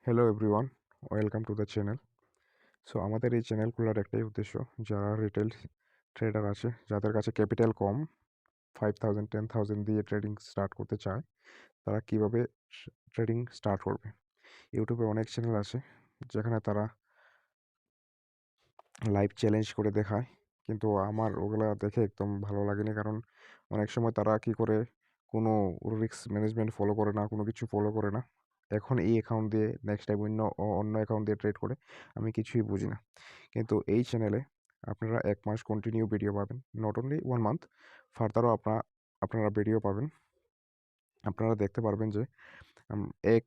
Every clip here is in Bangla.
Hello everyone, welcome to the channel. So আমাদের এই চ্যানেল খোলার একটাই উদ্দেশ্য, যারা রিটেল ট্রেডার আছে, যাদের কাছে ক্যাপিটাল কম, 5,000 10,000 দিয়ে ট্রেডিং স্টার্ট করতে চায়, তারা কিভাবে ট্রেডিং স্টার্ট করবে। ইউটিউবে অনেক চ্যানেল আছে যেখানে তারা লাইভ চ্যালেঞ্জ করে দেখায়, কিন্তু আমার ওগুলা দেখে একদম ভালো লাগেনি। কারণ অনেক সময় তারা কি করে, কোনো রিস্ক ম্যানেজমেন্ট ফলো করে না, কোনো কিছু ফলো করে না। এখন এই অ্যাকাউন্ট দিয়ে নেক্সট টাইম অন্য অ্যাকাউন্ট দিয়ে ট্রেড করে, আমি কিছুই বুঝি না। কিন্তু এই চ্যানেলে আপনারা 1 মাস কন্টিনিউ ভিডিও পাবেন, নট অনলি 1 মান্থ, ফার্দারও আপনারা ভিডিও পাবেন। আপনারা দেখতে পারবেন যে এক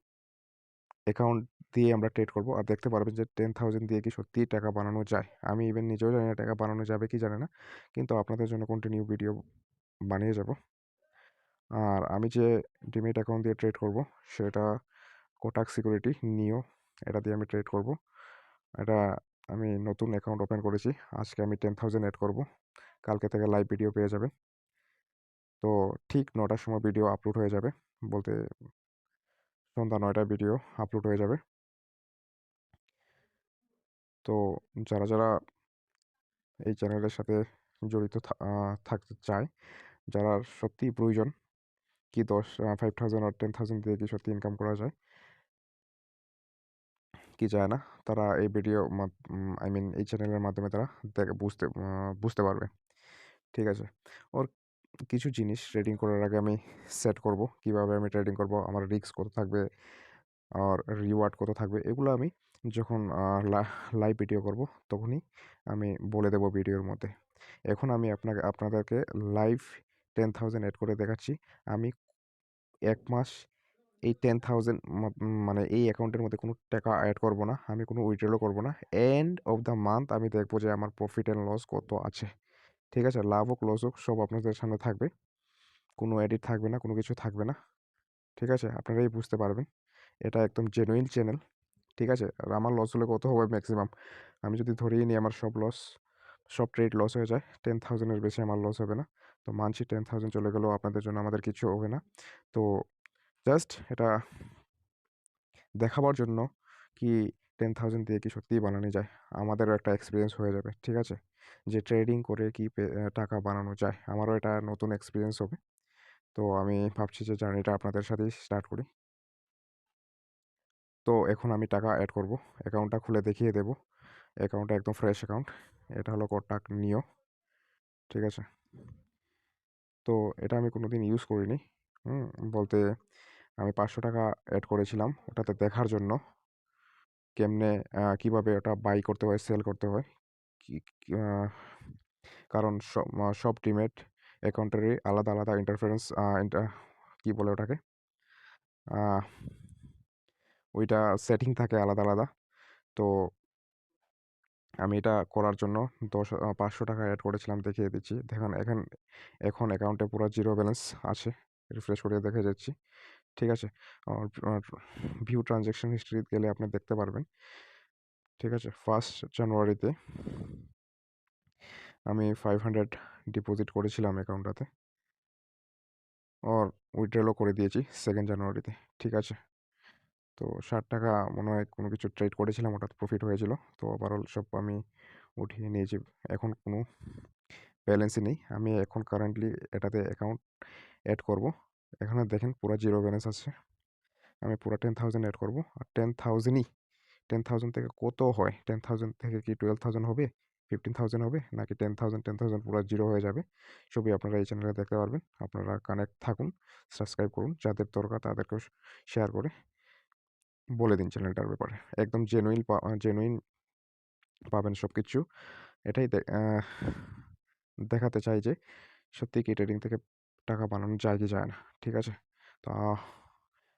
অ্যাকাউন্ট দিয়ে আমরা ট্রেড করব, আর দেখতে পারবেন যে 10,000 দিয়ে কি সত্যিই টাকা বানানো যায়। আমি ইভেন নিজেও জানি না টাকা বানানো যাবে কি জানি না, কিন্তু আপনাদের জন্য কন্টিনিউ ভিডিও বানিয়ে যাব। আর আমি যে ডিমেট অ্যাকাউন্ট দিয়ে ট্রেড করব, সেটা কোটাক সিকিউরিটি নিও, এটা দিয়ে আমি ট্রেড করব। এটা আমি নতুন অ্যাকাউন্ট ওপেন করেছি। আজকে আমি 10,000 অ্যাড করব, কালকে থেকে লাইভ ভিডিও পেয়ে যাবে। তো ঠিক 9টার সময় ভিডিও আপলোড হয়ে যাবে, বলতে সন্ধ্যা 9টায় ভিডিও আপলোড হয়ে যাবে। তো যারা যারা এই চ্যানেলের সাথে জড়িত থাকতে চায়, যারা সত্যিই প্রয়োজন, কি 5,000 আর 10,000 দিয়ে কি সত্যি ইনকাম করা যায় কি যায় না, তারা এই ভিডিও আই মিন এই চ্যানেলের মাধ্যমে তারা বুঝতে পারবে। ঠিক আছে। ওর কিছু জিনিস ট্রেডিং করার আগে আমি সেট করব, কিভাবে আমি ট্রেডিং করব, আমার রিস্ক কত থাকবে আর রিওয়ার্ড কত থাকবে, এগুলো আমি যখন লাইভ ভিডিও করব তখনই আমি বলে দেবো ভিডিওর মধ্যে। এখন আমি আপনাদেরকে লাইভ 10,000 অ্যাড করে দেখাচ্ছি। আমি 1 মাস এই 10,000 মানে এই অ্যাকাউন্টের মধ্যে কোনো টাকা অ্যাড করব না, আমি কোনো উইথড্রলও করব না। এন্ড অফ দ্য মান্থ আমি দেখবো যে আমার প্রফিট অ্যান্ড লস কত আছে। ঠিক আছে, লাভ হোক লস হোক সব আপনাদের সামনে থাকবে, কোনো এডিট থাকবে না, কোনো কিছু থাকবে না। ঠিক আছে, আপনারাই বুঝতে পারবেন, এটা একদম জেনুইন চ্যানেল। ঠিক আছে, আর আমার লস হলে কত হবে ম্যাক্সিমাম, আমি যদি ধরিয়ে নিই আমার সব ট্রেড লস হয়ে যায়, 10,000-এর বেশি আমার লস হবে না। তো মানছি 10,000 চলে গেলেও আপনাদের জন্য আমাদের কিছু হবে না। তো জাস্ট এটা দেখাবার জন্য কি 10,000 দিয়ে কি সত্যিই বানানো যায়, আমাদেরও একটা এক্সপিরিয়েন্স হয়ে যাবে। ঠিক আছে, যে ট্রেডিং করে কি টাকা বানানো যায়, আমারও এটা নতুন এক্সপিরিয়েন্স হবে। তো আমি ভাবছি যে জার্নিটা আপনাদের সাথেই স্টার্ট করি। তো এখন আমি টাকা অ্যাড করব, অ্যাকাউন্টটা খুলে দেখিয়ে দেব। অ্যাকাউন্টটা একদম ফ্রেশ অ্যাকাউন্ট, এটা হলো কোটাক নিও। ঠিক আছে, তো এটা আমি কোনোদিন ইউজ করিনি। হুম, বলতে আমি 500 টাকা অ্যাড করেছিলাম ওটাতে দেখার জন্য, কেমনে কিভাবে ওটা বাই করতে হয়, সেল করতে হয়। কি কি- আহ, কারণ সব ডিমেট অ্যাকাউন্টেরই আলাদা আলাদা ইন্টারফারেন্স, কি বলে ওটাকে, আহ, ওইটা সেটিং থাকে আলাদা আলাদা। তো আমি এটা করার জন্য 500 টাকা অ্যাড করেছিলাম, দেখিয়ে দিচ্ছি। দেখুন এখন অ্যাকাউন্টে পুরো জিরো ব্যালেন্স আছে, রিফ্রেশ করে দেখে যাচ্ছি। ঠিক আছে, ভিউ ট্রানজ্যাকশন হিস্ট্রি গেলে আপনি দেখতে পারবেন। ঠিক আছে, 1 জানুয়ারিতে আমি 500 ডিপোজিট করেছিলাম অ্যাকাউন্টটাতে, আর উইথড্রলও করে দিয়েছি 2 জানুয়ারিতে। ঠিক আছে, তো 60 টাকা মনে হয় কোনো কিছু ট্রেড করেছিলাম, ওটা প্রফিট হয়েছিল। তো ওভারঅল সব আমি উঠিয়ে নিয়েছি, এখন কোনো ব্যালেন্সই নেই। আমি এখন কারেন্টলি এটাতে অ্যাকাউন্ট অ্যাড করব। এখানে দেখেন পুরো জিরো ব্যালেন্স আছে। আমি পুরো 10,000 অ্যাড করব, আর 10,000 থেকে কত হয়, 10,000 থেকে কি 12,000 হবে, 15,000 হবে, নাকি 10,000 পুরো জিরো হয়ে যাবে, সবই আপনারা এই চ্যানেলে দেখতে পারবেন। আপনারা কানেক্ট থাকুন, সাবস্ক্রাইব করুন, যাদের দরকার তাদেরকেও শেয়ার করে বলে দিন চ্যানেলটার ব্যাপারে। একদম জেনুইন পাবেন সব কিছু। এটাই দেখাতে চাই যে সত্যি কি ট্রেডিং থেকে টাকা বানানো যায় কি যায় না। ঠিক আছে, তো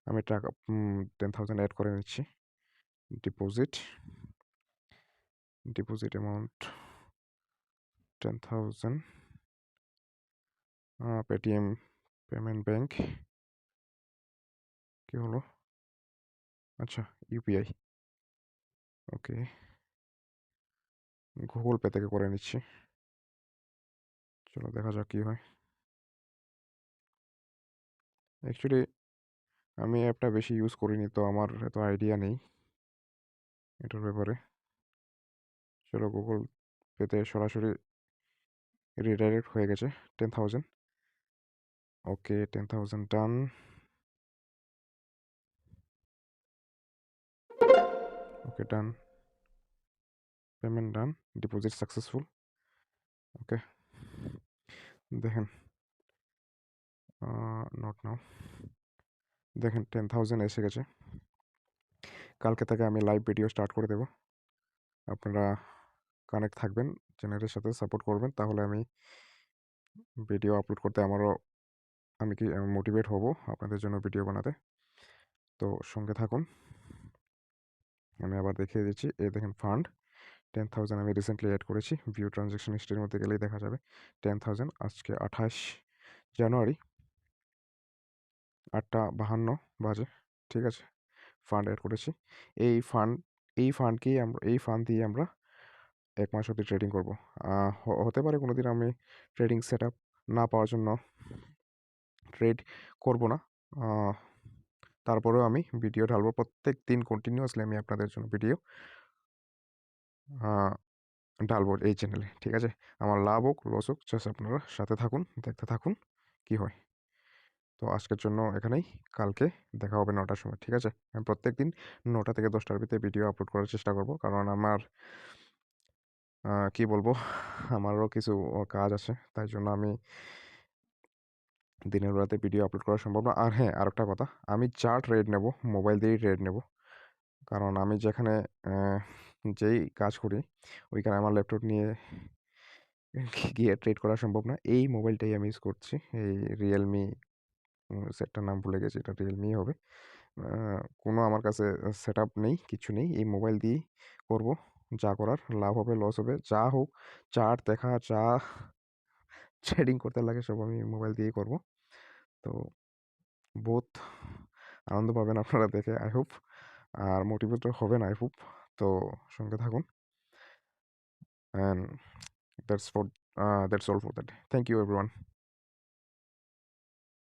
আমি টাকা 10,000 অ্যাড করে নিচ্ছি। Deposit deposit amount 10,000, Paytm payment bank, কি হলো, আচ্ছা ইউপিআই, ওকে, গুগল পে থেকে করে নিচ্ছি। চলো দেখা যাক কী হয়। অ্যাকচুয়ালি আমি অ্যাপটা বেশি ইউজ করিনি, তো আমার এত আইডিয়া নেই। এটার ব্যাপারে। চলো গুগল পেতে সরাসরি রিডাইরেক্ট হয়ে গেছে 10,000। Okay, 10,000 done. Okay, done. Payment done. Deposit successful. Okay, দেখেন, নট নাও। দেখেন 10,000 এসে গেছে। কালকে থেকে আমি লাইভ ভিডিও স্টার্ট করে দেব। আপনারা কানেক্ট থাকবেন, চ্যানেলের সাথে সাপোর্ট করবেন, তাহলে আমি ভিডিও আপলোড করতে আমি কি মোটিভেট হব আপনাদের জন্য ভিডিও বানাতে। তো সঙ্গে থাকুন, আমি আবার দেখিয়ে দিচ্ছি। এই দেখেন ফান্ড 10,000 আমি রিসেন্টলি অ্যাড করেছি। ভিউ ট্রানজ্যাকশন হিস্ট্রির মধ্যে গেলেই দেখা যাবে 10,000। আজকে 28 জানুয়ারি 8:52 বাজে। ঠিক আছে, ফান্ড অ্যাড করেছি। এই ফান্ড এই ফান্ড দিয়ে আমরা 1 মাস অবধি ট্রেডিং করব। হতে পারে কোনোদিন আমি ট্রেডিং সেট আপ না পাওয়ার জন্য ট্রেড করব না। তারপরেও আমি ভিডিও ঢালবো প্রত্যেক দিন কন্টিনিউয়াসলি। আমি আপনাদের জন্য ভিডিও ঢালবো এই চ্যানেলে। ঠিক আছে, আমার লাভ হোক লস হোক, জাস্ট আপনারা সাথে থাকুন, দেখতে থাকুন কি হয়। তো আজকের জন্য এখানেই, কালকে দেখা হবে 9টার সময়। ঠিক আছে, আমি প্রত্যেক দিন 9টা থেকে 10টার ভিতরে ভিডিও আপলোড করার চেষ্টা করব, কারণ আমার কি বলবো, আমারও কিছু কাজ আছে, তাই জন্য আমি দিনের বেলাতে ভিডিও আপলোড করা সম্ভব না। আর হ্যাঁ, আরেকটা কথা, আমি যা ট্রেড নেব মোবাইল দিয়েই ট্রেড নেব, কারণ আমি যেখানে যেই কাজ করি ওইখানে আমার ল্যাপটপ নিয়ে গিয়ে ট্রেড করা সম্ভব না। এই মোবাইলটাই আমি ইউজ করছি, এই রিয়েলমি, সেটটার নাম ভুলে গেছি, এটা রিয়েলমি হবে। কোনো আমার কাছে সেট আপ নেই, কিছু নেই, এই মোবাইল দিয়েই করব। যা করার, লাভ হবে লস হবে যা হোক, চার্ট দেখা যা ট্রেডিং করতে লাগে সব আমি মোবাইল দিয়েই করব। তো বহুত আনন্দ পাবেন আপনারা দেখে, আই হোপ, আর মোটিভেট হবেন আই হোপ। তো সঙ্গে থাকুন, and that's for that's all for that. Thank you everyone.